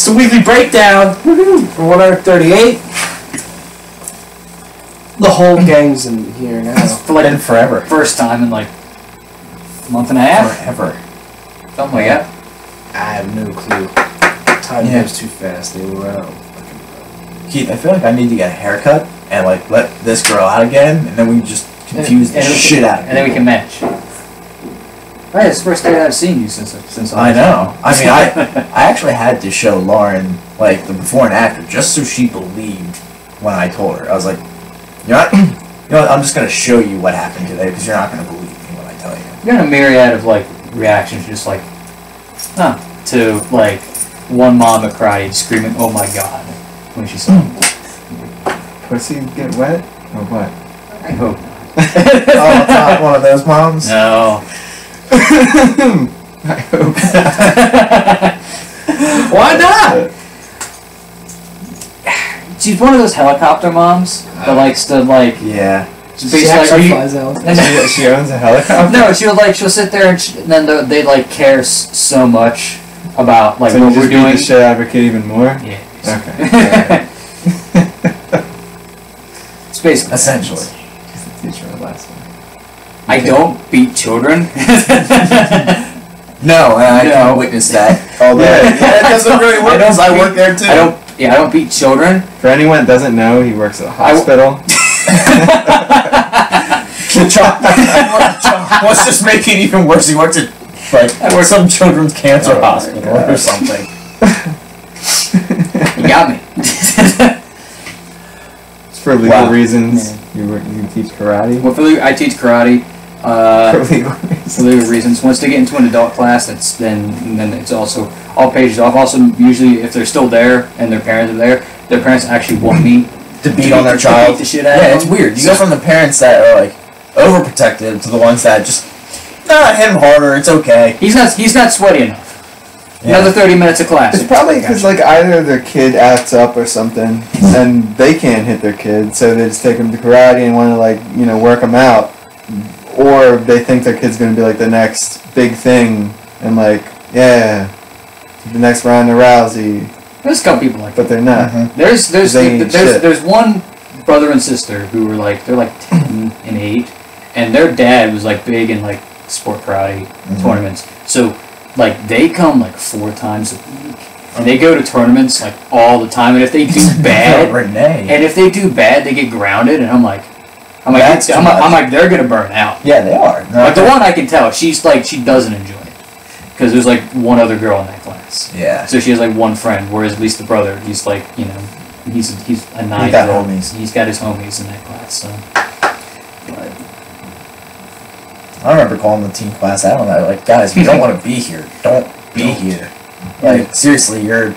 It's the weekly breakdown for 138. The whole gang's in here now. For like been forever. First time in like a month and a half. Forever. Something like that. I have no clue. Time goes too fast. They were out. Keith, I feel like I need to get a haircut and like let this girl out again, and then we can just confuse the shit out of it. And then we can match. Right, it's the first day I've seen you since I know. I mean, I actually had to show Lauren like the before and after just so she believed when I told her. I was like, you know what? I'm just gonna show you what happened today because you're not gonna believe me when I tell you. You got a myriad of like reactions, just like, to like one mom at karate screaming, "Oh my god!" when she saw him. Pussy get wet or what? I hope not. Oh, it's not one of those moms. No. I hope not. Why not? She's one of those helicopter moms that likes to like. Yeah. She's basically flies out. She owns a helicopter? No, she'll sit there and then they like care so much about like so what you we're just beat doing. the shit out of a kid even more? Yeah. Okay. It's basically Essentially. She's the teacher of last one. I don't beat children. No, and I can witness that. Although it doesn't really work because I work there too. I don't beat children. For anyone that doesn't know, he works at a hospital. What's just making it even worse? He works at like some children's cancer hospital or something. You got me. It's for legal reasons. Yeah. You teach karate? Well, I teach karate. For legal reasons. For legal reasons. Once they get into an adult class, then it's also all pages off. Also, usually if they're still there and their parents are there, their parents actually want me to beat on their child. Beat the shit out of it's weird. You go from the parents that are like overprotective to the ones that just hit him harder. It's okay. He's not sweaty enough. Yeah. Another 30 minutes of class. It's probably because like either their kid acts up or something, and they can't hit their kid, so they just take them to karate and want to like work them out, or they think their kid's gonna be like the next big thing, and like the next Ronda Rousey. There's a couple people like that. But they're not. Mm-hmm. There's one brother and sister who were like they're like 10 and 8, and their dad was like big in like sport karate tournaments. So like they come like 4 times a week, and they go to tournaments like all the time. And if they do bad, they get grounded. And I'm like they're gonna burn out. Yeah, they are. Like the one I can tell, she doesn't enjoy it because there's like one other girl in that class. Yeah. So she has like one friend, whereas at least the brother, he's like he's a 9. He's got homies. He's got his homies in that class. So. But I remember calling the team class out on that. Like, guys, if you don't want to be here, don't be here. Like, seriously, you're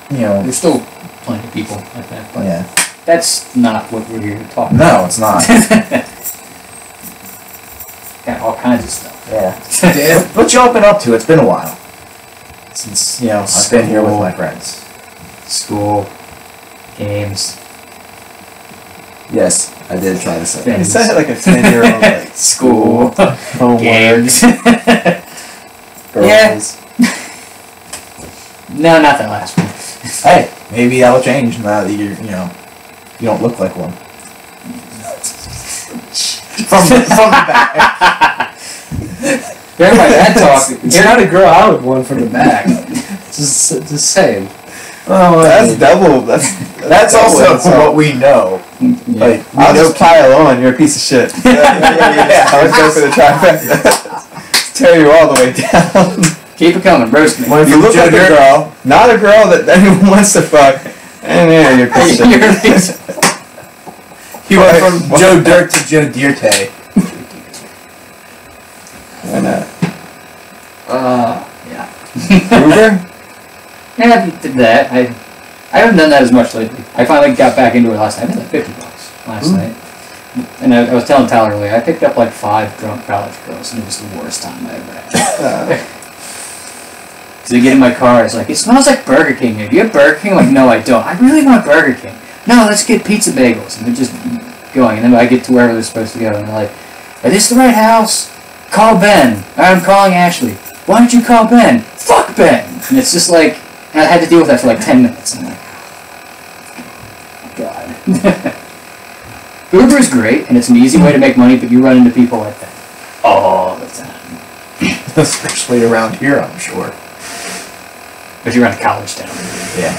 there's still plenty of people like that. But yeah. That's not what we're here to talk about. No, it's not. Got all kinds of stuff. Yeah. What you all been up to? It's been a while since I've been here with my friends. School, games. Yes, I did try to say. You said it like a 10-year-old. Like, school, games. Girls. Yeah. No, not that last one. Hey, maybe that'll change now that you don't look like one. from the back. Hear my dad talk. It's not a girl out with one from the back. Just saying. Oh, that's double. That's also what we know. Yeah. Like, I'll just pile on. You're a piece of shit. I'll just go for the trifecta. Tear you all the way down. Keep it coming, roast me. Well, if you look like a girl, not a girl that anyone wants to fuck, and you're a piece of shit. He went from Joe Dirt to Joe Dirte. Why not? Yeah. Uber? Yeah, I did that. I haven't done that as much lately. I finally got back into it last night. I did like $50 last night. And I was telling Tyler earlier, I picked up like 5 drunk college girls, and it was the worst time I ever had. So they get in my car, it's like, it smells like Burger King. Have you have Burger King? I'm like, no, I don't. I really want Burger King. No, let's get pizza bagels. And they're just going. And then I get to wherever they're supposed to go, and they're like, is this the right house? Call Ben. I'm calling Ashley. Why don't you call Ben? Fuck Ben. And it's just like, And I had to deal with that for like 10 minutes. I'm like, God. Uber is great, and it's an easy way to make money, but you run into people like that all the time. Especially around here, I'm sure. But you're around a college town. Yeah.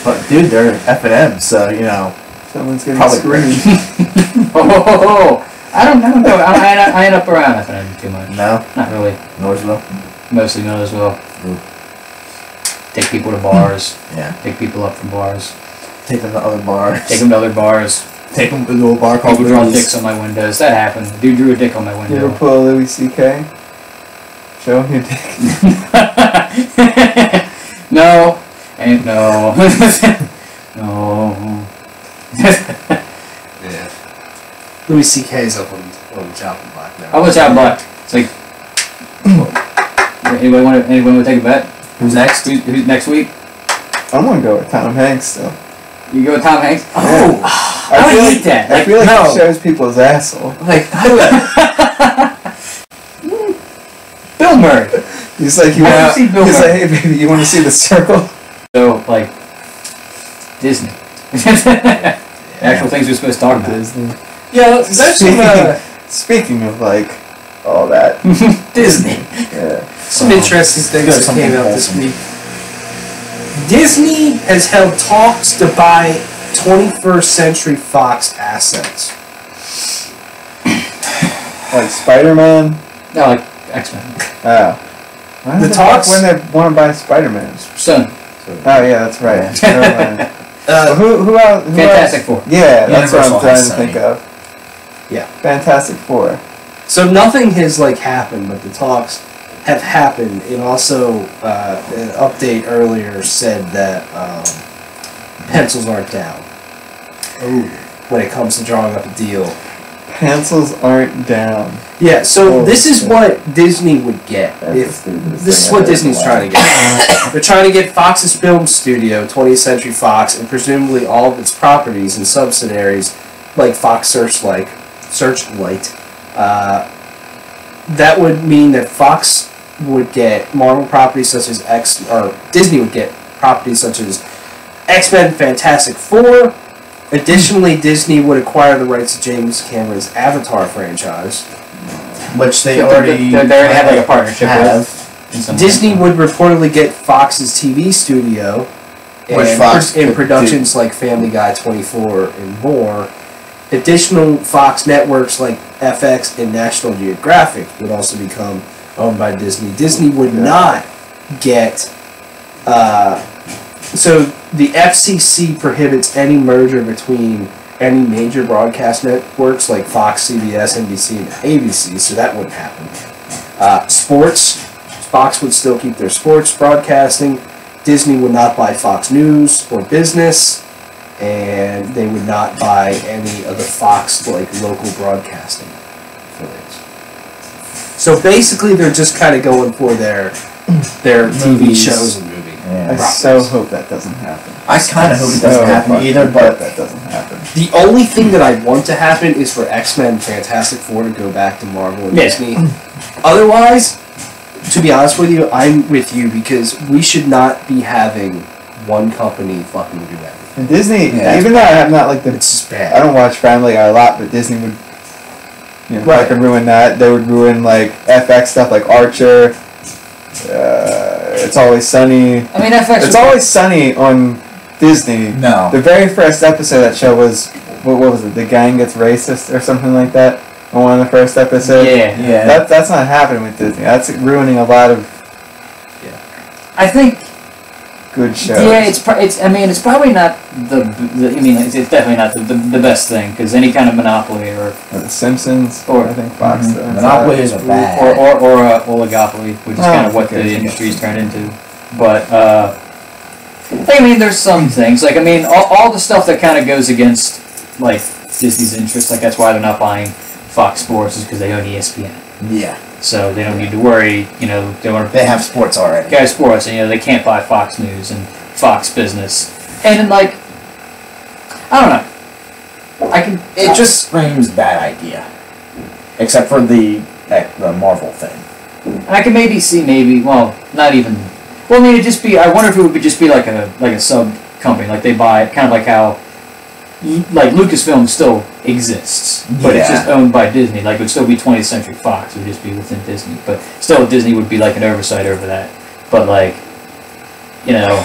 But dude, they're F&M, so you know. Someone's getting Probably screwed. I don't know. I end up around F&M too much. No? Not really. Noorsville? Mostly Millersville. Ooh. Take people to bars. Yeah. Pick people up from bars. Take them to other bars. Take them to other bars. Take them to a bar called People draw Louis. dicks on my windows. That happened. The dude drew a dick on my You window. ever pull a Louis C.K.? Show him your dick. No. Ain't no. No. Yeah. Louis C.K.'s up on the chopping block now. How much out block? It's like. Anybody want to take a bet? Who's next? Who's next week? I'm gonna go with Tom Hanks still. You go with Tom Hanks? Yeah. Oh, I would feel hate that. I feel like no. he shows people's asshole. Like, Bill Murray. He's like, I wanna see Bill he's like, Murray. hey baby, you want to see the circle? So, like, Disney. Actual things we're supposed to talk about. Disney. Yeah, there's some Speaking of like all that, Disney. yeah. Some interesting things that came out this week. Disney has held talks to buy 21st Century Fox assets. Like Spider-Man. No, like X-Men. Oh. Why The the talks- when they want to buy Spider-Man? Son. Oh yeah, that's right. Never mind. Well, who else? Fantastic Four. Yeah, that's what I'm Universal trying has to think Sony. of. Yeah. Fantastic Four. So nothing has like happened, but the talks have happened. It also an update earlier said that pencils aren't down. Ooh. When it comes to drawing up a deal. Pencils aren't down. Yeah. So Oh, this is shit. what Disney would get That's the if stupidest this is thing what I've Disney's ever trying to get. They're trying to get Fox's film studio, 20th Century Fox, and presumably all of its properties and subsidiaries, like Fox Searchlight. That would mean that Fox would get Marvel properties such as Disney would get properties such as X-Men, Fantastic Four. Additionally, Disney would acquire the rights to James Cameron's Avatar franchise. which they They already already have like a partnership have. with. in some Disney way. would reportedly get Fox's TV studio Which and Fox in could productions like Family Guy 24 and more. Additional Fox networks like FX and National Geographic would also become owned by Disney. Disney would not get... so the FCC prohibits any merger between any major broadcast networks like Fox, CBS, NBC, and ABC, so that wouldn't happen. Sports, Fox would still keep their sports broadcasting. Disney would not buy Fox News or Business, and they would not buy any of the Fox local broadcasting affiliates. So basically, they're just kind of going for their TV Movies. shows and movie. Yeah. I so hope that doesn't happen. I kind of hope it doesn't happen either, but that doesn't happen. The only thing that I want to happen is for X-Men and Fantastic Four to go back to Marvel and Yeah. Disney. Otherwise, to be honest with you, I'm with you because we should not be having one company fucking do everything. And Disney, Yeah, even though I'm not like the, It's just I bad. don't watch Family Guy a lot, but Disney would, Right. fucking ruin that. They would ruin like FX stuff like Archer. It's Always Sunny. I mean, FX. It's Always Sunny on Disney. no. The very first episode of that show was what was it? The gang gets racist or something like that. On one of the first episodes. Yeah. Yeah. That's not happening with Disney. That's ruining a lot of I think. good shows. Yeah, it's. I mean, it's probably not the I mean, it's definitely not the best thing because any kind of monopoly or The Simpsons, Or- I think Fox. Mhm. does Monopoly that. is a bad. or oligopoly, which is Oh, kind of what okay. the industry's turned into. But I mean, there's some things like I mean, all the stuff that kind of goes against like Disney's interest. Like that's why they're not buying Fox Sports is because they own ESPN, Yeah. so they don't need to worry. You know, they want They have sports already. Sky Sports, and you know they can't buy Fox News and Fox Business, and like I don't know, I can It just screams bad idea. Except for the Marvel thing. I can maybe see well not even Well, I mean, it'd just be. I wonder if it would just be like a sub company, like they buy, kind of like how, like Lucasfilm still exists, but it's just owned by Disney. Like it would still be 20th Century Fox. It would just be within Disney, but still Disney would be like an oversight over that. But like, you know,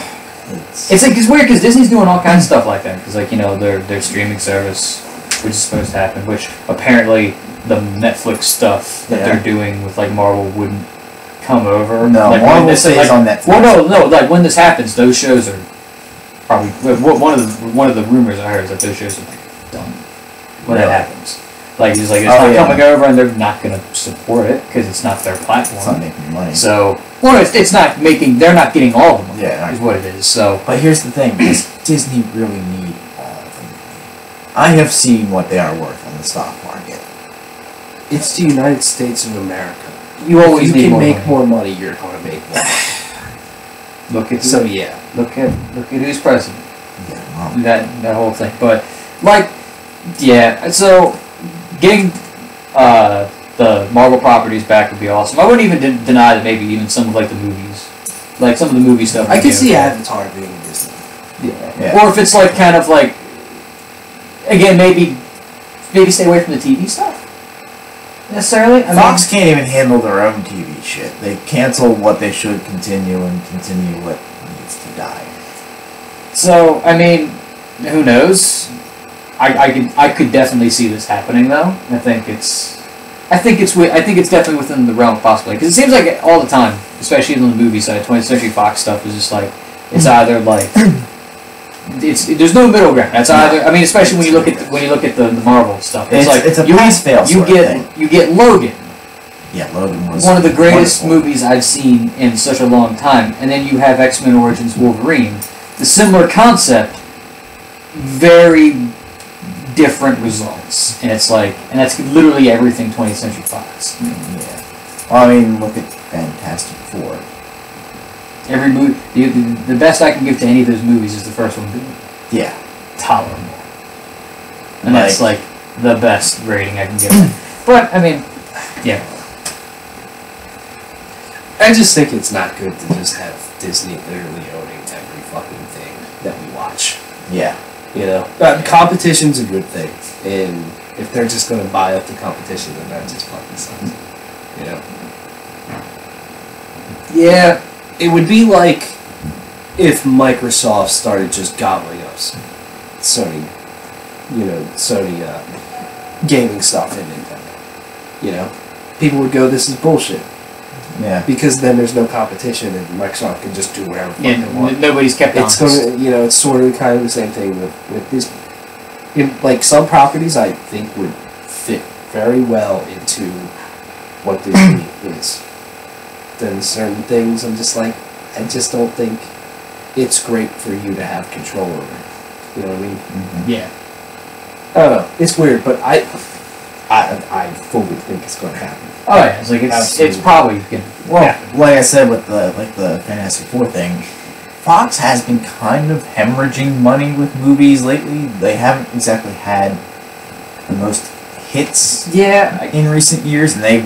it's like it's weird because Disney's doing all kinds of stuff like that. Because like you know their streaming service, which is supposed to happen, which apparently the Netflix stuff that they're doing with like Marvel wouldn't come over. No, like, Marvel stays on Netflix. Well, no. Like when this happens, those shows are probably one of the rumors I heard is that those shows are like done when that happens. Like it's like it's not coming over, and they're not going to support it because it's not their platform. It's not making money. So it's not making. They're not getting all of them. Yeah, is what it is. So, but here's the thing: does Disney really need all of them? I have seen what they are worth on the stock market. It's the United States of America. You always if need you can more make money. more money, you're going to make more money. Look at Look at who's president. Yeah, That whole thing. But like, yeah. So getting the Marvel properties back would be awesome. I wouldn't even deny that maybe even some of like the movies, like some of the movie stuff. I could see Avatar being Disney. Yeah. Or if it's like kind of like, again, maybe stay away from the TV stuff. Necessarily, Fox can't even handle their own TV shit. They cancel what they should continue and continue what needs to die. So I mean, who knows? I could definitely see this happening though. I think it's definitely within the realm of possibility because it seems like all the time, especially on the movie side, 20th Century Fox stuff is just like it's either like there's no middle ground. That's either I mean, especially when you look at the Marvel stuff. It's like it's a pass-fail you get Logan. Yeah, Logan was one of the greatest wonderful movies I've seen in such a long time, and then you have X-Men Origins Wolverine. The similar concept, very different results, and it's like, and that's literally everything 20th Century Fox. Yeah. Well, I mean, look at Fantastic Four. Every movie, the best I can give to any of those movies is the first one being tolerable, and that's like the best rating I can give it. But I mean, yeah. I just think it's not good to just have Disney literally owning every fucking thing that we watch. Yeah. You know, competition's a good thing, and if they're just going to buy up the competition, then that just fucking sucks. You know. Yeah, it would be like if Microsoft started just gobbling up Sony gaming stuff in Nintendo. You know, people would go, "This is bullshit." Yeah. Because then there's no competition, and Microsoft can just do whatever they want. Nobody's kept on. It's going to, it's sort of kind of the same thing with Disney. Like some properties, I think would fit very well into what Disney is. Then certain things, I'm just like, I just don't think it's great for you to have control over it. You know what I mean? Mm-hmm. Yeah. I don't know. It's weird, but I fully think it's going to happen. Oh yeah, it's like it's probably gonna happen. Like I said with the Fantastic Four thing, Fox has been kind of hemorrhaging money with movies lately. They haven't exactly had the most hits in recent years, and they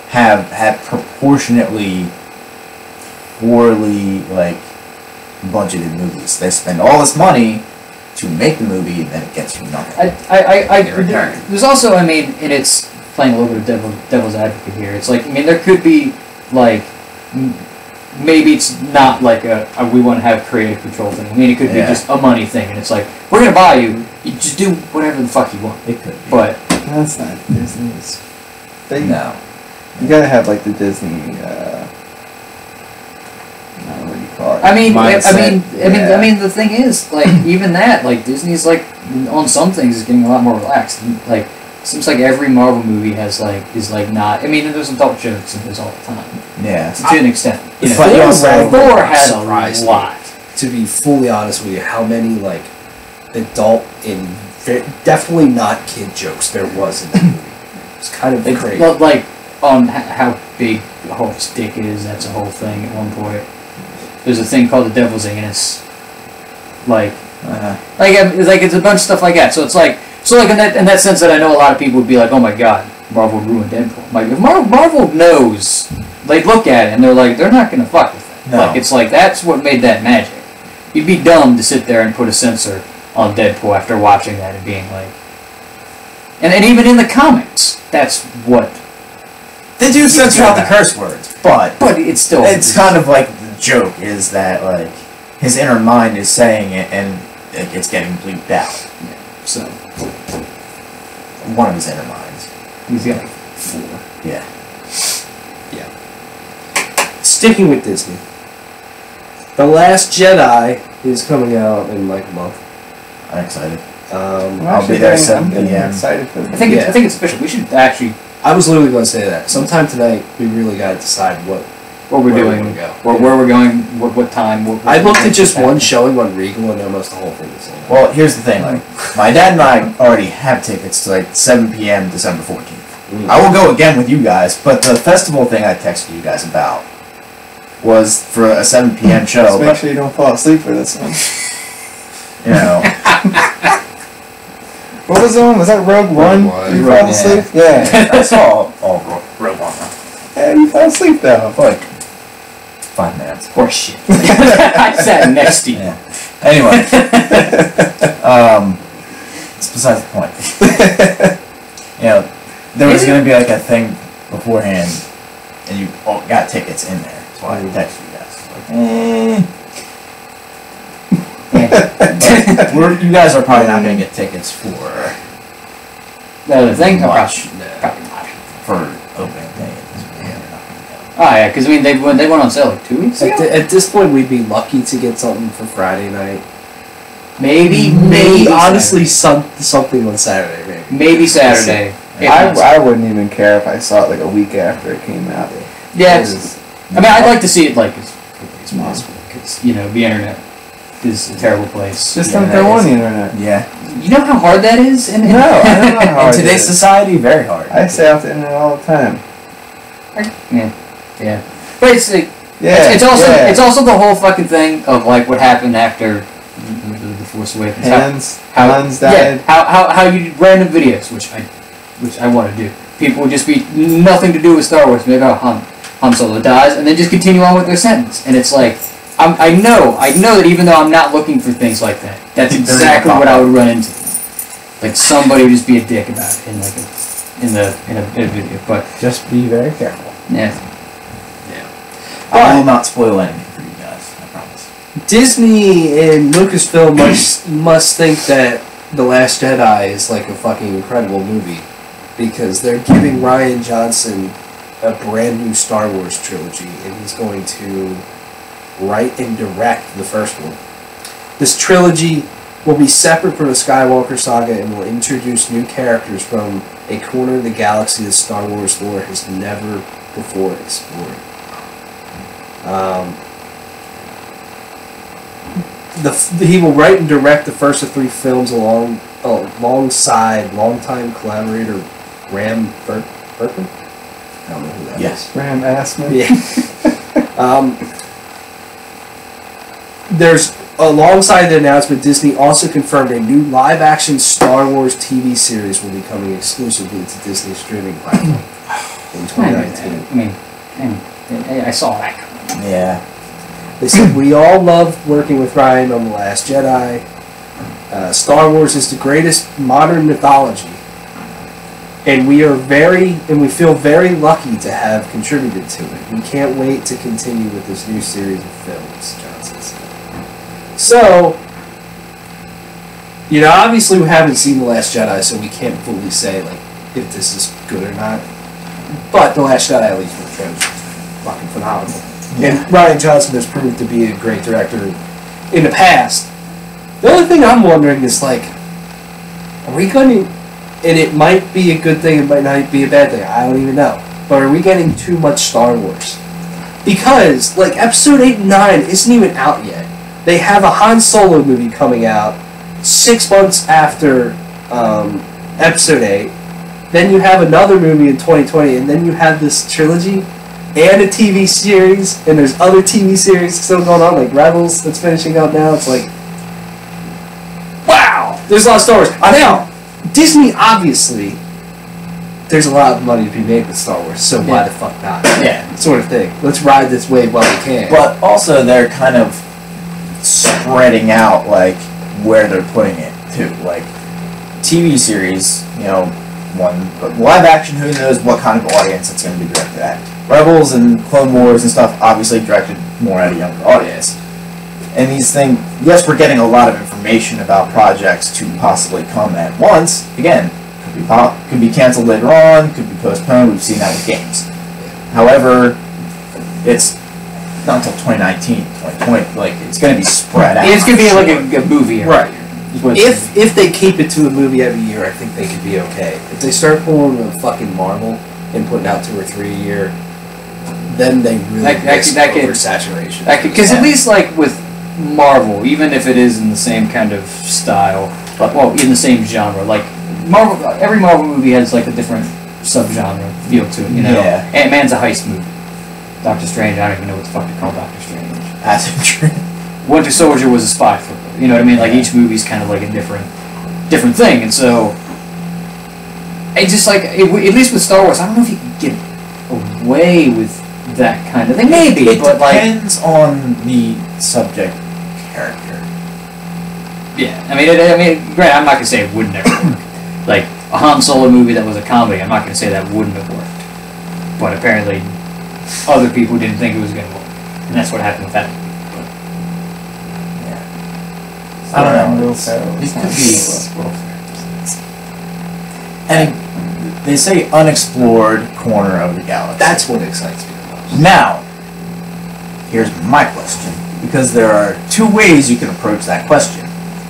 have had proportionately poorly budgeted movies. They spend all this money to make the movie, and then it gets you nothing. There's also, I mean, and it's playing a little bit of devil's advocate here. It's like, I mean, there could be maybe it's not like a we want to have creative control thing. I mean, it could be just a money thing, and it's like, we're gonna buy you. You just do whatever the fuck you want. It could be. But that's not Disney. No. You gotta have the Disney. What do you call it? I mean, mindset. I mean, the thing is, even that, Disney's on some things is getting a lot more relaxed. Seems like every Marvel movie is not. I mean, there's adult jokes in this all the time. Yeah. To an extent. You know, Thor has a lot. To be fully honest with you, how many adult and definitely not kid jokes there was in the movie. It's kind of crazy. On how big Hulk's dick is. That's a whole thing at one point. There's a thing called the Devil's Anus. It's a bunch of stuff like that. So it's in that sense that I know a lot of people would be like, oh my god, Marvel ruined Deadpool. If Marvel knows, they look at it and they're like, they're not gonna fuck with No. Like, it's like, that's what made that magic. You'd be dumb to sit there and put a censor on Deadpool after watching that and being like... And even in the comics, that's what... They do censor out the curse words, but it's still... It's kind of like the joke is that, like, his inner mind is saying it and it's getting bleeped out. Yeah, so... One of his inner minds. He's got like 4. Yeah. Sticking with Disney. The Last Jedi is coming out in like a month. I'm excited. I'll be there at 7 I'm p.m. excited for I this. think Yeah. I think it's official. We should actually... I was literally going to say that. Sometime tonight, we really got to decide what What we're where doing, we wanna go. where we're going, what time. I looked at just one showing on Regal and almost the whole thing was sold out. Well, here's the thing. Like, my dad and I already have tickets to like 7 p.m. December 14th. I will go again with you guys, but the festival thing I texted you guys about was for a 7 p.m. show. Just make But, sure you don't fall asleep for this one. you know, What was the one? Was that Rogue One? One. You Rogue fell One. asleep? Yeah. I saw all Rogue One. Yeah, you fell asleep though. Like 5 minutes. Horse shit. I sat next to you. Yeah. Anyway, it's besides the point. You know, there was going to be like a thing beforehand, and you all got tickets in there. That's why I texted you guys. Like, you guys are probably not going to get tickets for The thing about much probably not. for opening day. Oh yeah, because I mean they went on sale like 2 weeks ago. At this point, we'd be lucky to get something for Friday night. Maybe honestly, something on Saturday, maybe Saturday. If not I wouldn't even care if I saw it like a week after it came out. yeah, Because I mean I'd like to see it like as quickly as possible because you know the internet is a terrible place. just You know, don't go on the internet. Yeah. You know how hard that is? And, No, I don't know how In hard it today's is. society, very hard. I stay off the internet all the time. yeah. But it's like, Yeah. it's also yeah. it's also the whole fucking thing of like what happened after the Force Awakens. Hans How died. how you do random videos, which I want to do. People would just be nothing to do with Star Wars. Maybe Han Solo dies, and then just continue on with their sentence. And it's like I know that even though I'm not looking for things like that, that's exactly what I would run into. Like somebody would just be a dick about it in like in a video. But Just be very careful. yeah. I will not spoil anything for you guys. I promise. Disney and Lucasfilm must think that The Last Jedi is like a fucking incredible movie because they're giving Rian Johnson a brand new Star Wars trilogy and he's going to write and direct the first one. This trilogy will be separate from the Skywalker saga and will introduce new characters from a corner of the galaxy that Star Wars lore has never before explored. He will write and direct the first of 3 films alongside longtime collaborator Ram Berkman. I don't know who that is. Yes. Graham Assman. Yeah. There's alongside the announcement, Disney also confirmed a new live-action Star Wars TV series will be coming exclusively to Disney's streaming platform in 2019. I mean, I saw that. Yeah. They said, we all loved working with Ryan on The Last Jedi. Star Wars is the greatest modern mythology. And we feel very lucky to have contributed to it. We can't wait to continue with this new series of films, Johnson said. So, you know, obviously we haven't seen The Last Jedi, so we can't fully say, like, if this is good or not. But The Last Jedi, at least for the trailer, is fucking phenomenal. And Rian Johnson has proved to be a great director in the past. The only thing I'm wondering is, like, are we going to... And it might be a good thing, it might not be a bad thing, I don't even know. But are we getting too much Star Wars? Because, like, Episode 8 and 9 isn't even out yet. They have a Han Solo movie coming out 6 months after Episode 8. Then you have another movie in 2020, and then you have this trilogy and a TV series, and there's other TV series still going on, like Rebels that's finishing up now. It's like, wow! There's a lot of Star Wars. Now, Disney obviously there's a lot of money to be made with Star Wars, so why the fuck not? Yeah. Sort of thing. Let's ride this wave while we can. But also, they're kind of spreading out, like, where they're putting it, too. Like, TV series, you know, live action, who knows what kind of audience it's going to be directed at. Rebels and Clone Wars and stuff, obviously directed more at a younger audience. And these things, yes, we're getting a lot of information about projects to possibly come at once. Again, could be canceled later on, could be postponed. We've seen that with games. However, it's not until 2019, 2020. Like, it's going to be spread out. It's going to be like a movie, right? If they keep it to a movie every year, I think they could be okay. If they start pulling a fucking Marvel and putting out 2 or 3 a year, then they really risk oversaturation. Because at least like with Marvel, even if it is in the same kind of style, well, in the same genre, like Marvel, every Marvel movie has like a different subgenre feel to it. You know, Yeah. Ant-Man's a heist movie. Doctor Strange, I don't even know what the fuck to call Doctor Strange. Acid trip. Winter Soldier was a spy thriller. You know what I mean? Like each movie's kind of like a different thing, and so it's just like at least with Star Wars, I don't know if you can get away with that kind of thing. Maybe, It but depends on the subject character. yeah. I mean, granted, I'm not gonna say it would never work. Like a Han Solo movie that was a comedy, I'm not gonna say that wouldn't have worked. But apparently, other people didn't think it was gonna work, and that's what happened with that movie. I don't know. It could be. And they say unexplored corner of the galaxy. That's what excites me the most. Now, here's my question. Because there are 2 ways you can approach that question.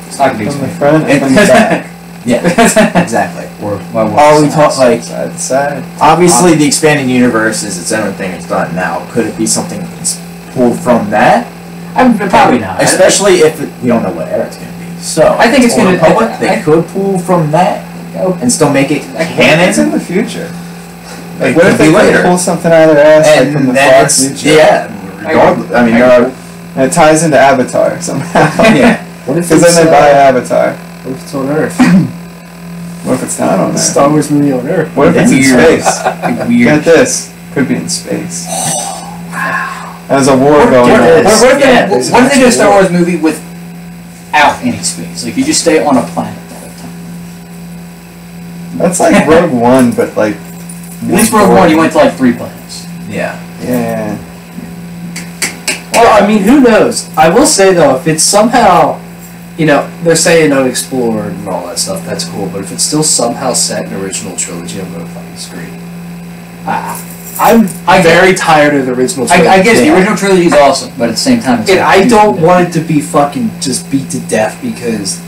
It's not gonna be From the explained. front and from the back. Yeah, exactly. Or All we talk like Side to side. obviously the expanding universe is its own thing. It's done now. Could it be something that's pulled from that? probably not. Especially if we don't know what era it's going to be. So I think it's for gonna- the public. I- They could pull from that and still make it canon. It's in the future. It Like, what could if they be could later. pull something out of their ass, like from And the then far it's future? yeah. Regardless, I mean, there are And it ties into Avatar somehow. yeah. What if Because it's then they buy Avatar. what if it's on Earth? What if it's not on there? Star Wars movie on Earth. What if it's in Weird. space? Weird. Get this. Could be in space. There's a war going What on. if they do a Star Wars movie without any space? Like you just stay on a planet the whole time. That's like Rogue One, but like. At least Rogue One, you went to like 3 planets. Yeah. Yeah. Well, I mean, who knows? I will say though, if it's somehow, they're saying unexplored and all that stuff, that's cool. But if it's still somehow set in original trilogy, I'm gonna fucking scream. I'm very tired of the original trilogy. I guess the original trilogy is awesome, but at the same time, it's And like, I don't want it to be fucking just beat to death because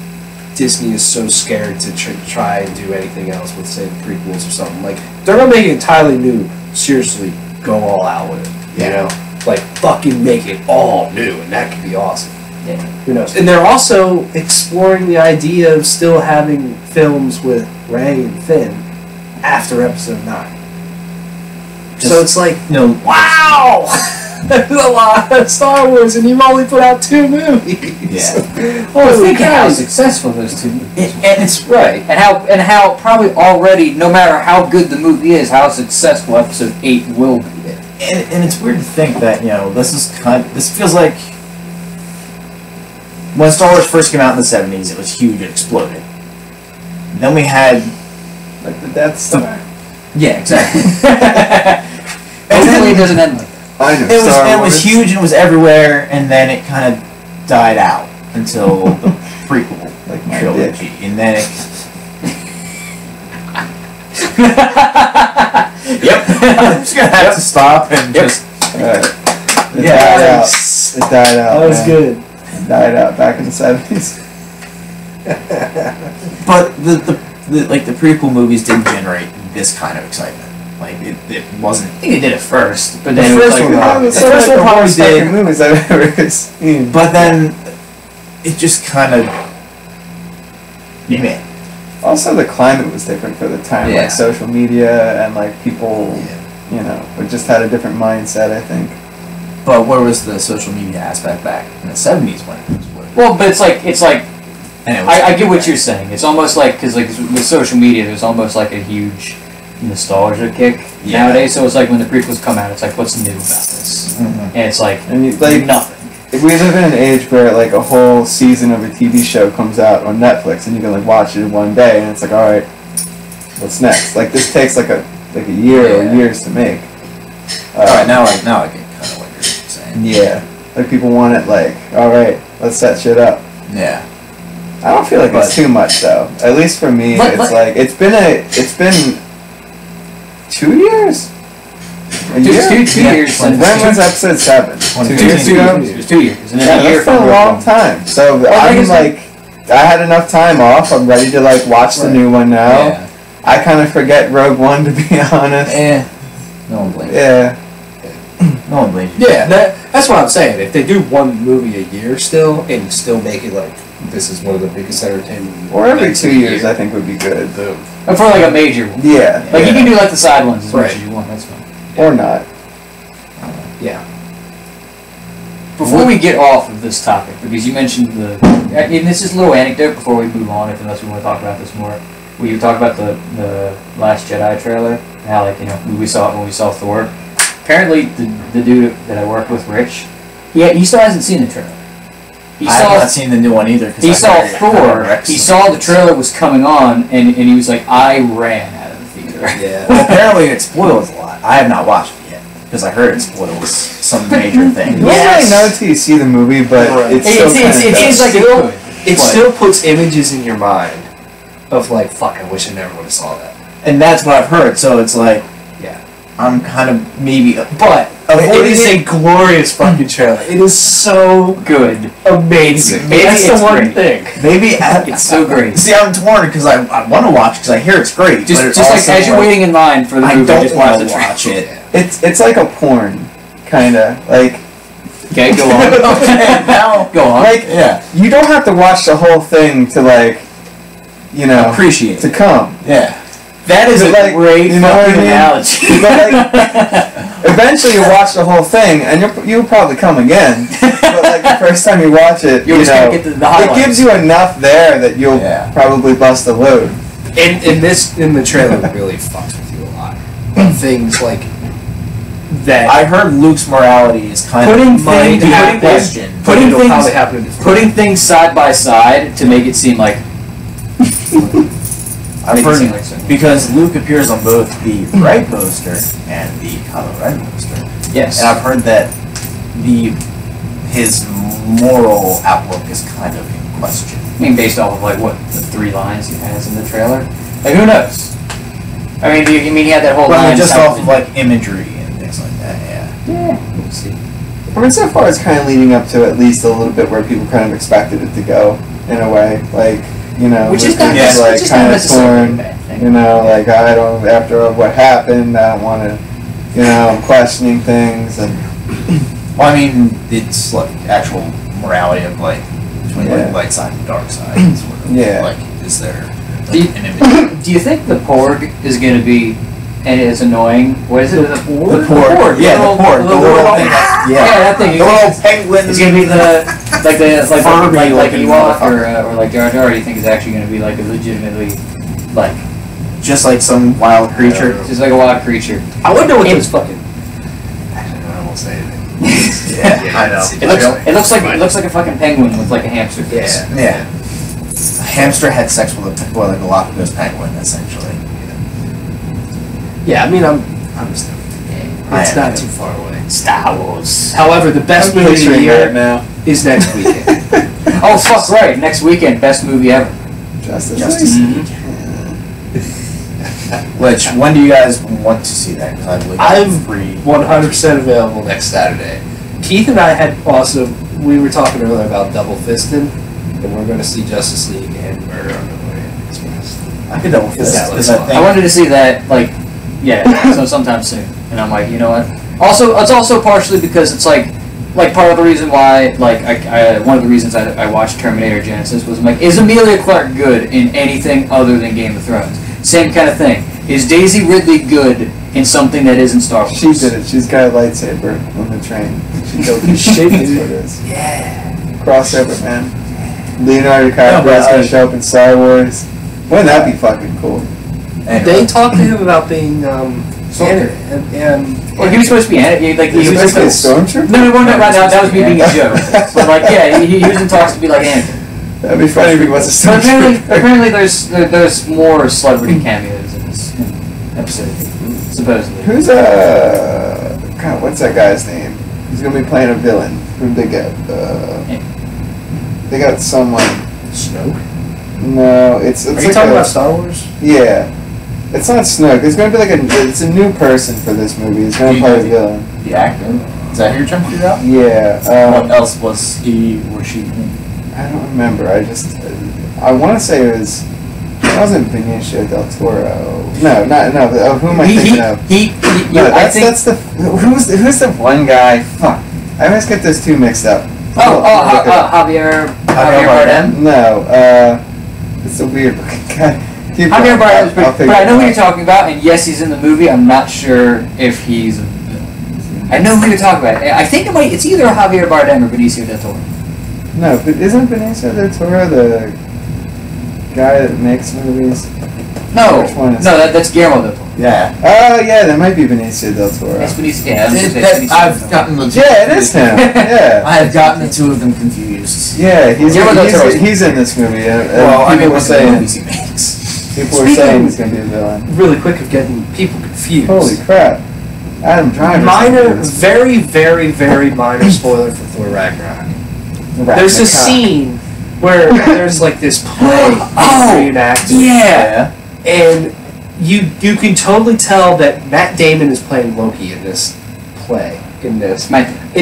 Disney is so scared to try and do anything else with, say, the prequels or something. Like, they're gonna make it entirely new. Seriously, go all out with it. You know? Like, fucking make it all new, and that could be awesome. Yeah. Who knows? And they're also exploring the idea of still having films with Rey and Finn after Episode 9. So it's like, wow! There's a lot of Star Wars, and you've only put out 2 movies. Yeah. Holy think how cow! successful those 2 movies were. And it's right. And how probably already, no matter how good the movie is, how successful Episode 8 will be. And it's weird to think that this feels like when Star Wars first came out in the 70s, it was huge, it exploded. And then we had Like the Death Star. yeah, exactly. Hopefully it doesn't end like that. I know. It was huge and it was everywhere, and then it kind of died out until the prequel Like my trilogy, dick. and then it. Yep. I'm just gonna have to stop and just. Alright. It Yeah, died out. Nice. It died out. That was man. good. It died out back in the 70s. But the prequel movies didn't generate this kind of excitement. Like it wasn't. I think it did it first, but The then it was first like, one, oh, the first one probably did. Movies I've ever seen. But then it just kind of. Yeah. Also, the climate was different for the time. Yeah. Like social media and like people, we just had a different mindset. I think. But where was the social media aspect back in the 70s when it was? well, but it's like And it was I get what you're saying. It's almost like because like with social media, there's almost like a huge nostalgia kick nowadays. So it's like when the prequels come out, it's like, what's new about this? And it's like, nothing. If we live in an age where like a whole season of a TV show comes out on Netflix and you can like watch it in one day, and it's like, all right, what's next? Like this takes like a year or years to make. All right, now I get kind of what you're saying. Yeah, like people want it like, all right, let's set shit up. Yeah. I don't feel like it's too much though. At least for me, it's like it's been 2 years. A year? Two years. When was episode 7? 2 years ago? It was 2 years. And Yeah, then a year that's been a long time. So I'm like, I had enough time off. I'm ready to like watch the new one now. Yeah. I kind of forget Rogue One, to be honest. No one blames you. Yeah. No one blames you. Yeah, that's what I'm saying. If they do one movie a year still, and still make it like this is one of the biggest entertainment, Or every events 2 of the years, year. I think would be good. And for like a major one. Yeah. Like you can do like the side ones as much Right. as you want, that's fine. Or not. Yeah. Before we get off of this topic, because you mentioned and this is a little anecdote before we move on, unless we want to talk about this more. We talked about the Last Jedi trailer, and how like, you know, when we saw Thor. Apparently the dude that I work with, Rich, he still hasn't seen the trailer. I have not seen the new one either. He saw Thor, he saw the trailer was coming on, and he was like, I ran out of the theater. Yeah. Well, apparently it spoils a lot. I have not watched it yet because I heard it spoils some major thing. You don't really know until you see the movie, but Right. it still It seems like it still puts images in your mind of like, fuck, I wish I never would have saw that. And that's what I've heard. So it's like, Yeah. I'm kind of maybe, but It is a glorious fucking trailer. It is so good. amazing. Maybe That's the it's one great. thing. maybe It's so great. See, I'm torn because I want to watch because I hear it's great. Just but it's like also as you're waiting in line for the I movie, don't just watch want the to watch trailer. it. It's like a porn, kinda. Like Okay, go on. Now, Go on. like yeah, you don't have to watch the whole thing to like, you know, appreciate to it. come. Yeah, That is But a like, great you know what I fucking mean? analogy. But like, eventually you watch the whole thing, and you'll probably come again. But like the first time you watch it, You're you just gonna know, get the highlights. it gives you enough there that you'll Yeah. probably bust a load. And in the trailer really fucks with you a lot. Things like that. I heard Luke's morality is kind Putting of might things- be putting questioned. things- putting it'll things- probably happen in the Putting things side by side to make it seem like I've make it seem heard like something. because Luke appears on both the right poster and the Kylo Ren poster, Yes. and I've heard that his moral outlook is kind of in question. I mean, based off of like what the 3 lines he has in the trailer. Like, who knows? I mean, he had that whole Well, line just south off of like imagery and things like that. Yeah. Yeah, we'll see. I mean, so far it's kind of leading up to at least a little bit where people kind of expected it to go, in a way. Like, you know, Which is Luke not, yeah, which like is not kind of necessarily a torn. bad thing. You know, like I don't, after what happened, I don't want to, you know, I'm questioning things and. Well, I mean, it's like actual morality of like between Yeah. like light side and dark side. Sort of. Yeah. Like, is there Do you- an image? Do you think the Porg is going to be and it's annoying? What is it? The Porg? The Porg. Yeah, the Porg. The little thing. Yeah, that thing. The little penguin. It's gonna be like Furby like looking Ewok motherfucker. or like Jar Jar. Or do you think it's actually gonna be like a legitimately like Just like some wild creature. just like a wild creature? I wonder what It- those fucking. Actually, no, I won't say anything. Yeah, I know. It looks like a fucking penguin with like a hamster face. Yeah. Yeah. A hamster had sex with like a Galapagos penguin, essentially. Yeah, I mean, I'm still. I It's am not too. too far away. Star Wars. However, the best movie of the picturing year that now. is next weekend. Oh fuck right! Next weekend, best movie ever. Justice League. Which, when do you guys want to see that? Because I believe I'm free. 100% available next Saturday. Keith and I had also, we were talking earlier about double fisting, and we're going to see Justice League and Murder on the Orient Express. I could double fist That that looks because I fun. think I wanted to see that like so sometime soon, and I'm like, you know what? Also, it's also partially because it's like part of the reason why like I one of the reasons I watched Terminator Genesis was I'm like, is Emilia Clarke good in anything other than Game of Thrones? Same kind of thing. Is Daisy Ridley good in something that isn't Star Wars? She did it. She's got a lightsaber on the train. She killed the shit. That's what it is. Yeah. Crossover, man. Leonardo DiCaprio is but gonna show up in Star Wars. Wouldn't that be fucking cool? They talked to him about being Well, he was supposed to be like he was Is like this a stormtrooper? no, right now that was me being a joke. But like, yeah, he was in talks to be like Anakin. That'd be funny if he was a But stormtrooper. apparently there's more celebrity cameos in this episode, supposedly. Who's God, what's that guy's name? He's gonna be playing a villain. Who'd they get? They got someone. Snoke. No, it's Are like you talking about Star Wars? Yeah. It's not Snoke. It's gonna be like it's a new person for this movie. He's gonna play a villain. The actor? Is that who you're trying to figure out? Yeah. What else was he or she in? I don't remember. I want to say it wasn't Benicio del Toro. No. Who am I thinking of? No, that's the who's the one guy? Fuck. I always get those two mixed up. Javier Bardem. No. It's a weird looking guy. Javier Bardem, but I know who you're talking about, and yes, he's in the movie. I'm not sure if he's. I know who you're talking about. I think it's either Javier Bardem or Benicio del Toro. No, but isn't Benicio del Toro the guy that makes movies? No, Which one is that's Guillermo del Toro. Yeah. Oh, yeah, that might be Benicio del Toro. It's Benicio. Yeah, I've gotten the Yeah, it is him. Yeah. I have gotten the two of them confused. Yeah, Guillermo del Toro's- he's in this movie. Well, I mean, were what's the saying movies he makes? people were saying he's gonna be a villain. Really quick of getting people confused. Holy crap! Adam Driver. Very, very, very minor spoiler for Thor Ragnarok. There's a scene where there's like this play reenacted. Yeah. And you can totally tell that Matt Damon is playing Loki in this play. And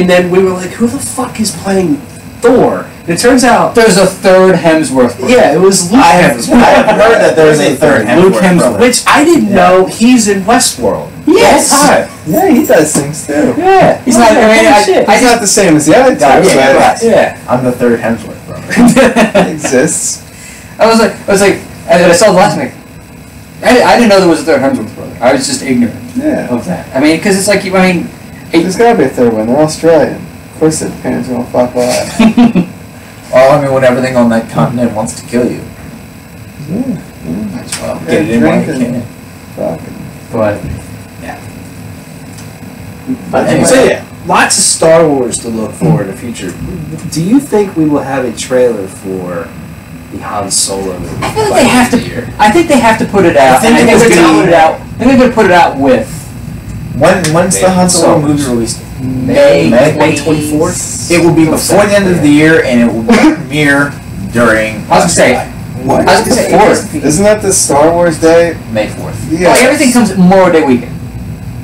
then we were like, who the fuck is playing Thor? And it turns out There's a third Hemsworth brother. yeah, it was Luke Hemsworth. I have heard that there's a third Luke Hemsworth brother. Which I didn't know he's in Westworld. Yes. Yeah, he does things too. Yeah. He's not. He's not the same as the other two, but Yeah. I'm the third Hemsworth brother. he exists. I was like, I saw the last week. I didn't know there was a third Hemsworth brother. I was just ignorant Yeah. of that. I mean, because it's like, There's gotta be a third one. They're Australian. Of course their parents are gonna fuck off. Well, I mean, when everything on that continent wants to kill you. Yeah. Well, get it in while you can. Fucking. but But anyway. So yeah, lots of Star Wars to look for in the future. Do you think we will have a trailer for the Han Solo movie? I feel like they have to. I think they have to put it out. I think they're it's going to gonna put it out. I think they're going to put it out with When's the Han Solo movie released? May 24th. It will be before the end of the year, and it will premiere during. I was gonna say. What? I was gonna say. Isn't that the Star Wars Day? May 4th. Yeah. Well, everything comes Memorial Day weekend.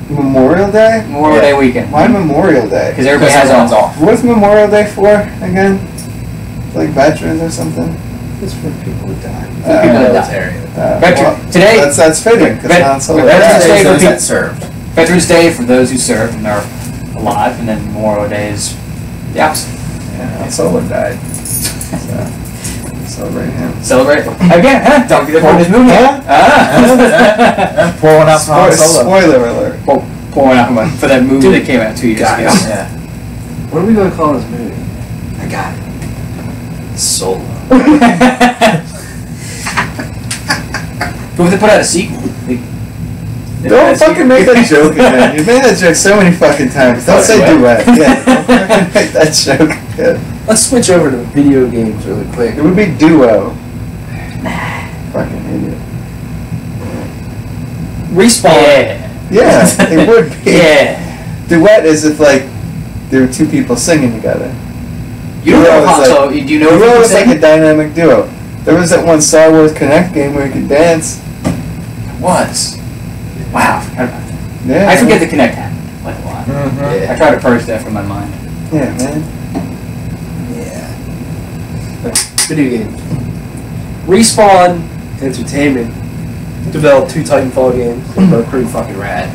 Memorial Day? Memorial Day weekend. Why Memorial Day? Because everybody has everyone's off. What's Memorial Day for again? Like veterans or something? It's for people who die. People that die. Well, Today. that's fitting because Han Solo. Veterans Day for those people- that served. Veterans Day for those who served and are alive, and then Memorial Day is the opposite. Yeah, Han Solo died. So, celebrate him. Celebrate again, huh? Don't get for this movie. Pour one out for Han Solo. Spoiler alert. Pouring out for that movie that came out 2 years ago. Yeah. What are we going to call this movie? I got it. Solo. Do we have to put out a sequel? Don't fucking make that joke again. You made that joke so many fucking times. Don't say duet. Yeah, don't fucking make that joke again. Let's switch over to video games really quick. It would be duo. Fucking idiot. Respawn. Yeah, it would be. Yeah. Duet is if like there were two people singing together. You don't know Duo Han is Solo. Do you know if Duo you is can like a sing? dynamic duo. There was that one Star Wars Connect game where you could dance. It was. Wow. Yeah. I forget the Kinect happened like a lot. Mm-hmm. I try to purge that from my mind. Yeah, man. Yeah. Video games. Respawn Entertainment developed 2 Titanfall games. They're both pretty fucking rad.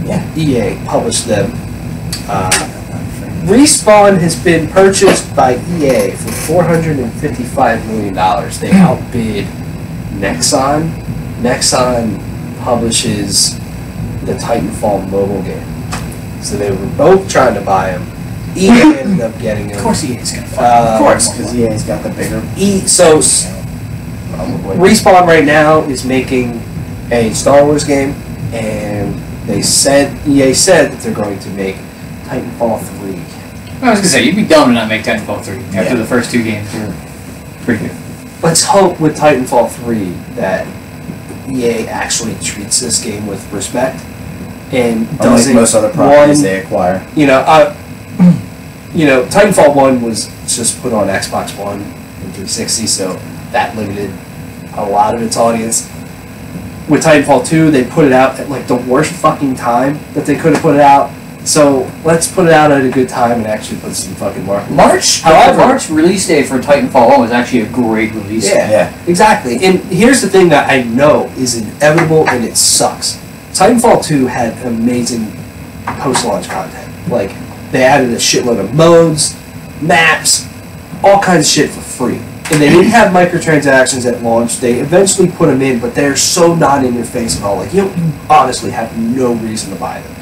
Yeah. EA published them. Respawn has been purchased by EA for $455 million. They outbid Nexon. Nexon publishes the Titanfall mobile game. So they were both trying to buy them. EA ended up getting them. Of course, EA's gonna fuck. Of course, because EA's got the bigger. So Probably. Respawn right now is making a Star Wars game, and EA said that they're going to make Titanfall 3. I was gonna say, you'd be dumb to not make Titanfall 3 after the first 2 games were pretty good. Let's hope with Titanfall 3 that EA actually treats this game with respect and doesn't. Unlike most other properties they acquire. Titanfall 1 was just put on Xbox One and 360, so that limited a lot of its audience. With Titanfall 2, they put it out at like the worst fucking time that they could have put it out. So let's put it out at a good time and actually put some fucking marketing. March release date for Titanfall 1 was actually a great release date. Yeah, exactly. And here's the thing that I know is inevitable and it sucks. Titanfall 2 had amazing post-launch content. Like, they added a shitload of modes, maps, all kinds of shit for free. And they didn't have microtransactions at launch. They eventually put them in, but they're so not in your face at all. Like, you honestly have no reason to buy them.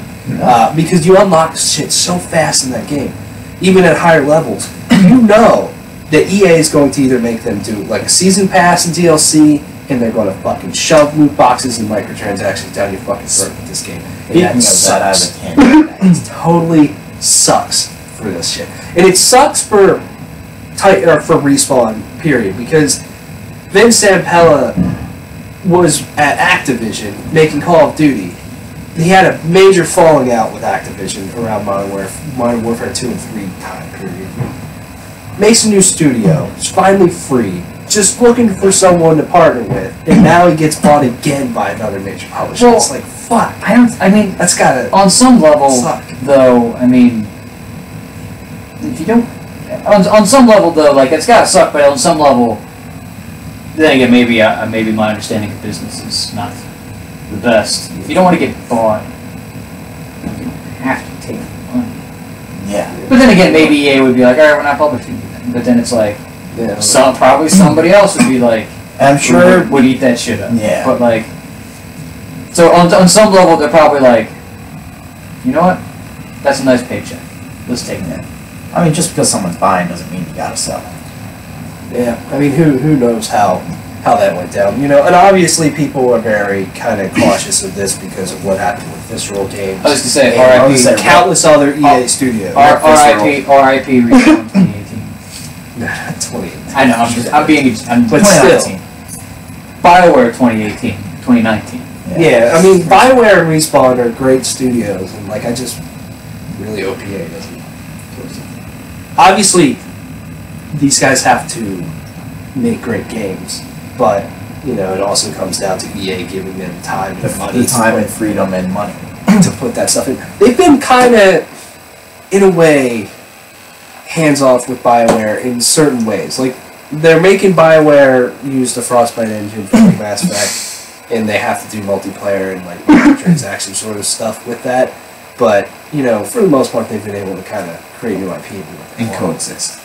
Because you unlock shit so fast in that game. Even at higher levels. You know that EA is going to either make them do like a season pass and DLC, and they're going to fucking shove loot boxes and microtransactions down your fucking throat with this game. And that sucks. It totally sucks for this shit. And it sucks for Respawn, period, because Vince Zampella was at Activision making Call of Duty. He had a major falling out with Activision around Modern Warfare 2 and 3 time period. Makes a new studio. It's finally free. Just looking for someone to partner with, and now he gets bought again by another major publisher. Well, it's like, fuck. That's gotta on some level, suck. though, if you don't... On some level, though, like, it's gotta suck, but on some level, then again, maybe my understanding of business is not the best. If you don't want to get bought, you have to take the money. Yeah. But then again, maybe EA would be like, alright, we're not publishing you then. But then it's like, probably somebody else would be like, I'm sure would eat that shit up. Yeah. But like, so on some level, they're probably like, you know what? That's a nice paycheck. Let's take that. I mean, just because someone's buying doesn't mean you gotta sell. Yeah, who knows how that went down, and obviously people are very kind of cautious of this because of what happened with Visceral Games. I was to say, and RIP. Countless other EA studios. RIP Respawn 2018. 2018. I know, but still. BioWare 2018, 2019. Yeah, BioWare and Respawn are great studios, and I just really hope EA doesn't. Obviously, these guys have to make great games. But, it also comes down to EA giving them time and money. The time and freedom and money. To put that stuff in. They've been kind of, in a way, hands-off with BioWare in certain ways. Like, they're making BioWare use the Frostbite engine for Mass Effect, and they have to do multiplayer and, transaction sort of stuff with that. But, for the most part, they've been able to kind of create new IP and coexist.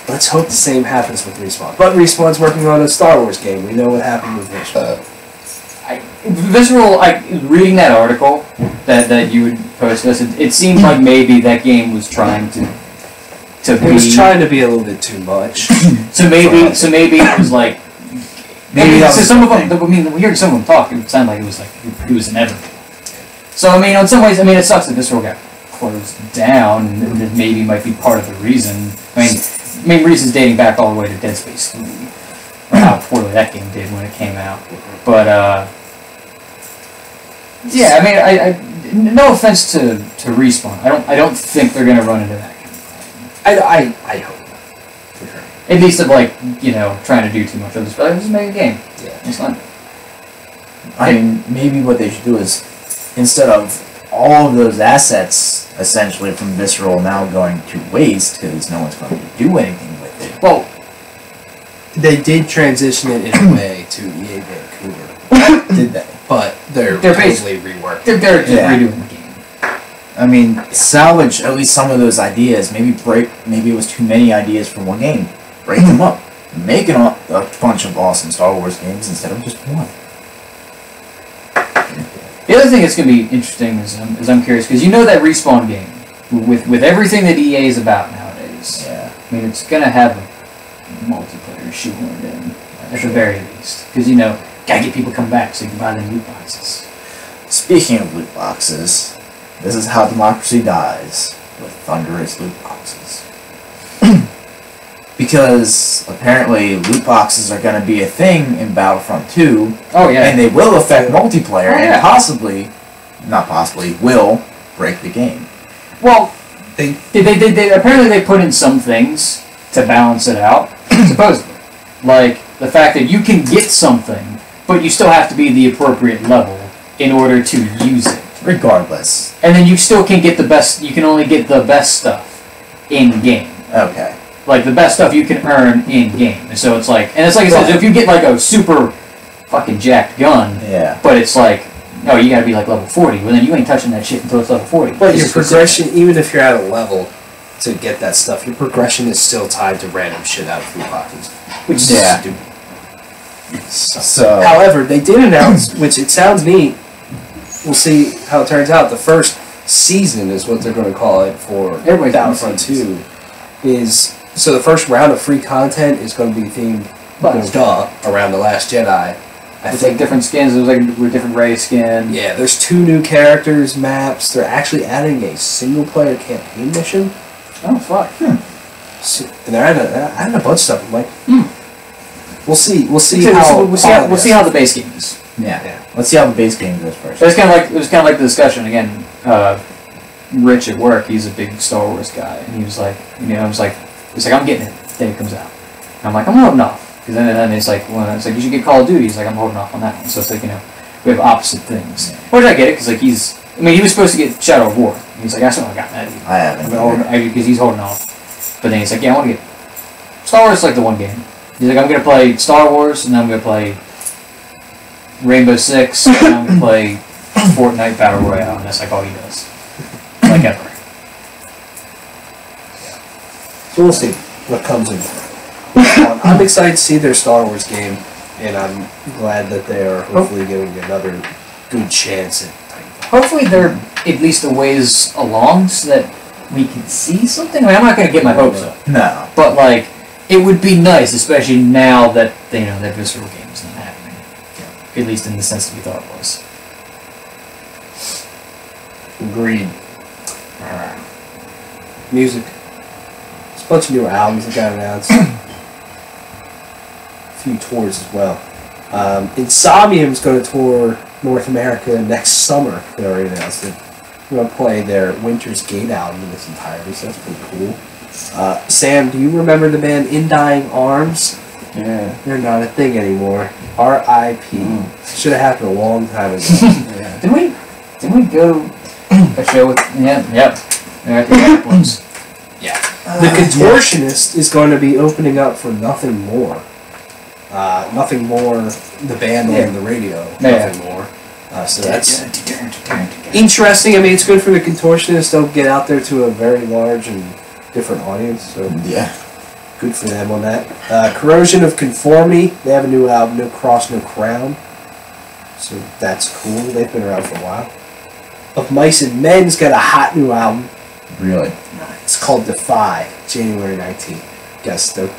Let's hope the same happens with Respawn. But Respawn's working on a Star Wars game. We know what happened with Visceral. Reading that article that you would post us, it seemed like maybe that game was trying to It was trying to be a little bit too much. so maybe it was like some of them. Hearing some of them talk, it sounded like it was inevitable. So in some ways, it sucks that Visceral got closed down, and that maybe might be part of the reason. Main reason's dating back all the way to Dead Space 3, or how poorly that game did when it came out. But no offense to Respawn, I don't think they're gonna run into that kind of problem. I hope not. For sure. At least of trying to do too much of this, but just make a game. Yeah, it's fun. Maybe what they should do is, instead of all of those assets essentially from Visceral now going to waste because no one's going to do anything with it. Well, they did transition it in a way to EA Vancouver. Did they? But they're totally reworked. They're just redoing the game. Salvage at least some of those ideas. Maybe it was too many ideas for one game. Break them up. Make a bunch of awesome Star Wars games instead of just one. The other thing that's going to be interesting is I'm curious, because that Respawn game, with everything that EA is about nowadays, it's going to have a multiplayer shoehorned in, at the very least. Because, gotta get people come back so you can buy them loot boxes. Speaking of loot boxes, this is how democracy dies, with thunderous loot boxes. Because apparently loot boxes are going to be a thing in Battlefront 2. Oh yeah. And they will affect multiplayer, Oh, yeah. and not possibly, will break the game. Well, They they apparently they put in some things to balance it out, supposedly. Like the fact that you can get something, but you still have to be the appropriate level in order to use it. Regardless. And then you still can get the best, you can only get the best stuff in game. Okay. Like the best stuff you can earn in game. And so it's like, and it's like I said, so if you get like a super fucking jacked gun, Yeah. but it's like, no, you gotta be like level 40, well then you ain't touching that shit until it's level 40. But your It's progression, even if you're at a level to get that stuff, your progression is still tied to random shit out of loot boxes, which is Yeah. stupid. So. However, they did announce, which it sounds neat. We'll see how it turns out. The first season is what they're going to call it for Everybody's Battlefront 2. Is so the first round of free content is going to be themed, around the Last Jedi. I It's think like different skins, there's like a different race skin. Yeah, there's 2 new characters, maps. They're actually adding a single-player campaign mission. Oh, fuck. So, and they're adding a bunch of stuff. I'm like, we'll see. We'll see We'll how. we'll see how the base game is. Yeah. Yeah. Let's see how the base game goes first. But it was kind of like the discussion again. Rich at work, he's a big Star Wars guy, and he was like, he's like, I'm getting it the day it comes out. And I'm like, I'm holding off, because then it's like, you should get Call of Duty. He's like, I'm holding off on that one. So it's like, we have opposite things. Which I get it, because like he was supposed to get Shadow of War. And he's like, I still haven't gotten that either. I haven't. Because he's holding off. But then he's like, yeah, I want to get Star Wars is like the one game. He's like, I'm gonna play Star Wars, and then I'm gonna play Rainbow Six, and then I'm gonna play Fortnite Battle Royale, and that's like all he does. Like ever. So we'll see what comes in. I'm excited to see their Star Wars game, and I'm glad that they are hopefully giving another good chance at Titanfall. Hopefully they're at least a ways along so that we can see something. I mean, I'm not gonna get my hopes up, No. but like it would be nice, especially now that that visceral game is not happening. At least in the sense that we thought it was. Agreed. Music. There's a bunch of new albums that got announced. A few tours as well. Insomnium's going to tour North America next summer. They already announced it. We're going to play their Winter's Gate album in its entirety, so that's pretty cool. Sam, do you remember the band In Dying Arms? Yeah. They're not a thing anymore. R.I.P. Should have happened a long time ago. Yeah. Didn't we go a show with yep. I think that was. Yeah. The Contortionist is going to be opening up for Nothing More. Nothing More, the band on the radio. Yeah. Nothing More. So that's interesting. I mean, it's good for the Contortionist. They'll get out there to a very large and different audience. So Yeah. good for them on that. Corrosion of Conformity. They have a new album, No Cross, No Crown. So that's cool. They've been around for a while. Of Mice and Men's got a hot new album. Really. It's called Defy, January 19th. Guys stoked.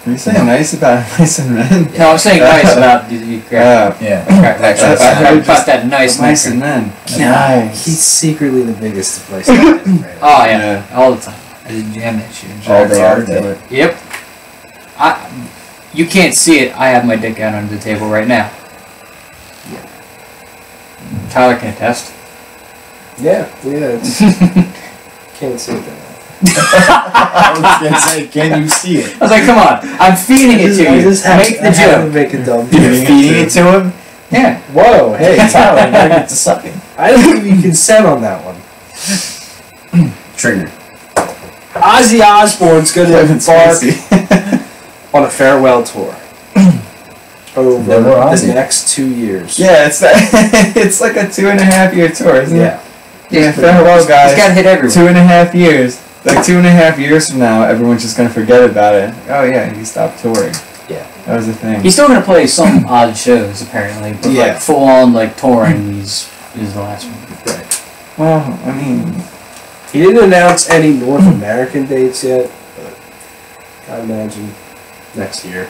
Are you saying nice about Mice and Men? No, I'm saying nice about you. Yeah. About that nice Mice and Men. Nice. He's secretly the biggest Mice and Men fan. Oh yeah, all the time. I just jam that shit. All day, every day. Yep. You can't see it. I have my dick out under the table right now. Yeah. Tyler can attest. Yeah. It's, can't say that. I was gonna say, can you see it? I was like, come on, I'm feeding it to you. Make the I have to joke. make a dumb You're joke. feeding it to him? Yeah. Whoa, hey, Tyler, you gotta get to sucking. I don't give you consent on that one. Triggered. Ozzy Osbourne's going to embark on a farewell tour over No more the Ozzy. next 2 years. Yeah, it's it's like a 2.5 year tour, isn't Yeah. it? Farewell, He's guys. got to hit everyone. 2.5 years. Like 2.5 years from now, everyone's just gonna forget about it. Oh yeah, he stopped touring. Yeah. That was the thing. He's still going to play some odd shows, apparently, but Yeah. like full on like touring is the last one. Right. Well, I mean, He didn't announce any North American dates yet, but I imagine next year.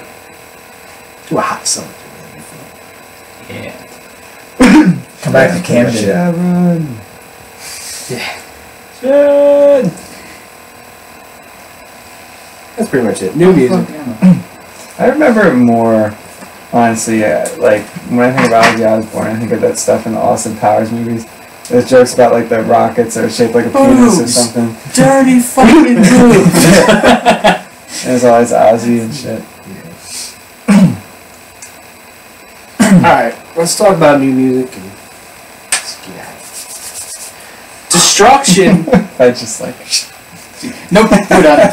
Do a hot summer tour. That'd be fun. Yeah. Come back to Camden. Chevron. Good. That's pretty much it. New music. I remember more, honestly, like, when I think of Ozzy Osbourne, I think of that stuff in the Austin Powers movies. There's jokes about, like, the rockets are shaped like a penis or Boobs. something. Dirty fucking boobs. And it's always Ozzy and shit. Alright, let's talk about new music and let's get out of here. Destruction. I just, like... Nope, we're done.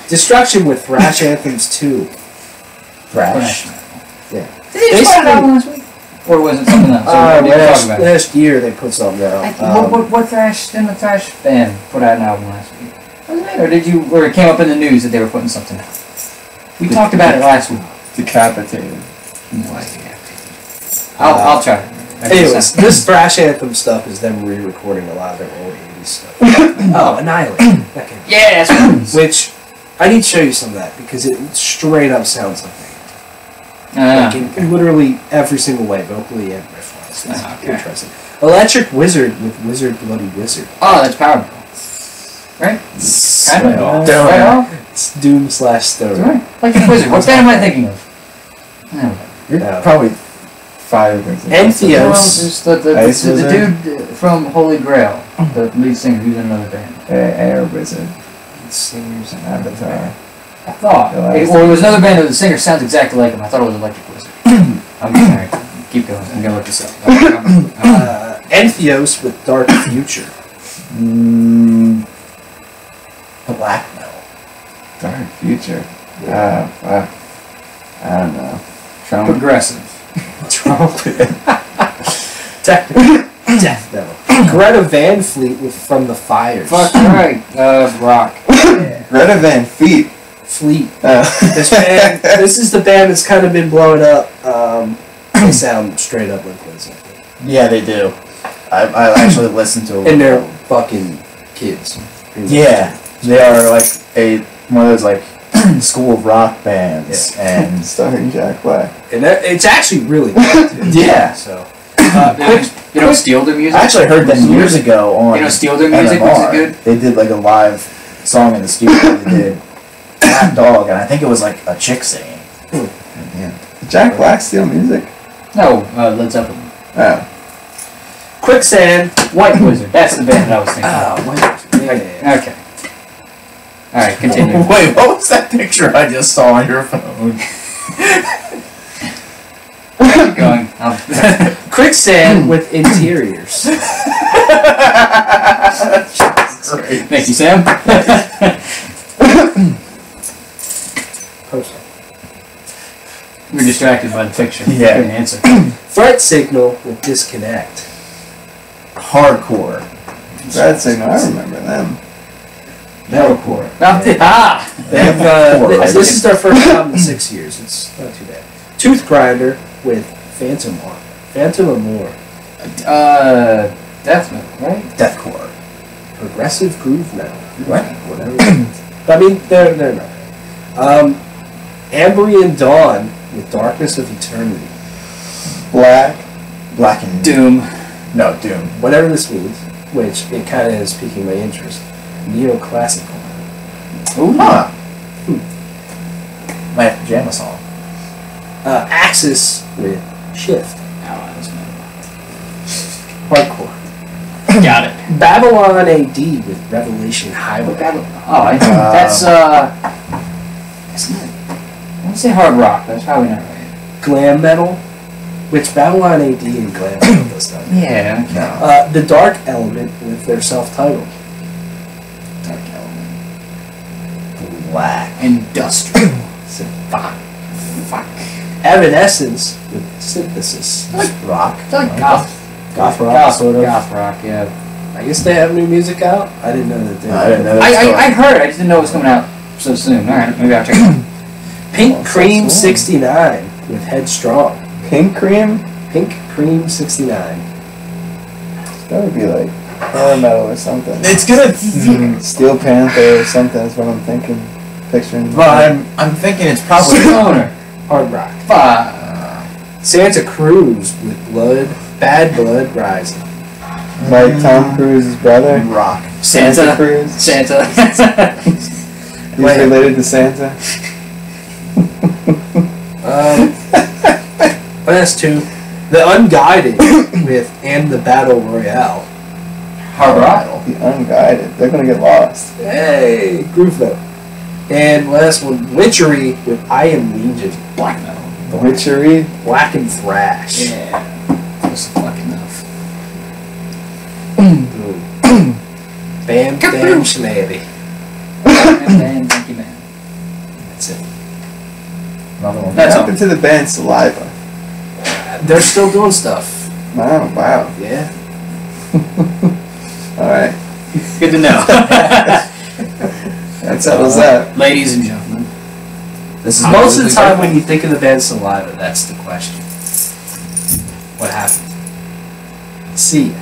Destruction with Thrash Anthems 2. Thrash. Yeah. Did they put it out last week? Or was it something else? Or did you talk about it? Last year they put something out. What thrash band put out an album last week? Wasn't it? Or it came up in the news that they were putting something out? We talked about it last week. Decapitated. I'll try. Anyways, this Thrash Anthem stuff is them re-recording a lot of their old 80s stuff. Oh, Annihilate. That kind of- Yeah, that's what it is. Which, I need to show you some of that because it straight up sounds like that. Like in literally every single way, vocally and riff-wise. It's Okay. interesting. Electric Wizard with Wizard Bloody Wizard. Oh, that's powerful. Right? Kind of. Right off? It's Doom / Stoner. Right. Electric Wizard. What band am I thinking of? No. You're probably Five things. Entheos. The dude from Holy Grail, the lead singer, who's in another band. Air Wizard. Singers and Avatar. I thought. It was another band where the singer sounds exactly like him. I thought it was Electric Wizard. Alright, keep going. I'm gonna look this up. Entheos with Dark Future. black metal. Dark Future. I don't know. Trump. Progressive. Trumpet. Technically, death metal. Greta Van Fleet with From the Fires. Fuck right. Rock. Greta Van Fleet. Fleet. This is the band that's kind of been blowing up. They sound straight up like Led Zeppelin. Yeah, they do. I actually listened to them. And they're fucking kids. Yeah, they are like one of those like school of rock bands, and Starring Jack Black. And it's actually really good. Too. Yeah. So. You don't steal their music? I actually heard them years ago on. You don't steal their music? Was it good? They did like a live song in the studio. They did Black Dog, and I think it was like a chick singing. Yeah. Did Jack Black steal music? No, Led Zeppelin. Oh. Quicksand. White Wizard. That's the band that I was thinking. Yeah. Okay. Alright, continue. Wait, what was that picture I just saw on your phone? Keep going. Quicksand with Interiors. Great. Thank you, Sam. Post. We're distracted by the picture. Yeah. Couldn't answer. Threat Signal with Disconnect. Hardcore. Red Signal, I remember them. Metalcore. They have, this is their first album in 6 years. It's not too bad. Tooth Grinder with Phantom Amour. Death metal, right? Deathcore. Progressive groove metal. What? Whatever. I mean, they're not. Ambrian Dawn with Darkness of Eternity. Black. Black and Doom. No, Doom. Whatever this means, which it kind of is piquing my interest. Neoclassical. Ooh. Huh. Might have to jam a song. Axis with Shift. Hardcore. Got it. Babylon AD with Revelation Highway. That's isn't it? I want to say hard rock. That's probably not right. Glam metal, which Babylon AD and glam metal does not. Yeah. No. The Dark Element with their self-titled. Dark element. Black. Industrial. Fuck. Evanescence with Synthesis. Rock. It's like goth. Goth rock, sort of. Goth rock, yeah. I guess they have new music out. I didn't know that they. I didn't know that. I heard. I just didn't know it was coming out so soon. All right, maybe I'll check it out. Pink Cream 69 with Headstrong. Pink Cream? Pink Cream 69. That would be like hair metal or something. It's gonna. Steel Panther or something is what I'm thinking. Picturing. Well, I'm thinking it's probably. Stoner. Hard rock. Santa Cruz with Bad Blood Rising. Like Tom Cruise's brother, Rock. Santa Cruz. Santa. He's Wait. related to Santa. Last two. The Unguided with And the Battle Royale. Hard Rock. The Unguided. They're gonna get lost. Hey, groove though. And last one, Witchery with I Am Legion. Black metal. The Witchery. Black and Thrash. Yeah. Close to fucking enough. Bam, bam, shabby. Man, thank you, man. That's it. Another one. What That's happened to the band Saliva? They're still doing stuff. Wow, wow. Yeah. Alright. Good to know. That settles that. Ladies and gentlemen. This is Most of the time when you think of the band Saliva, that's the question. What happened? See ya.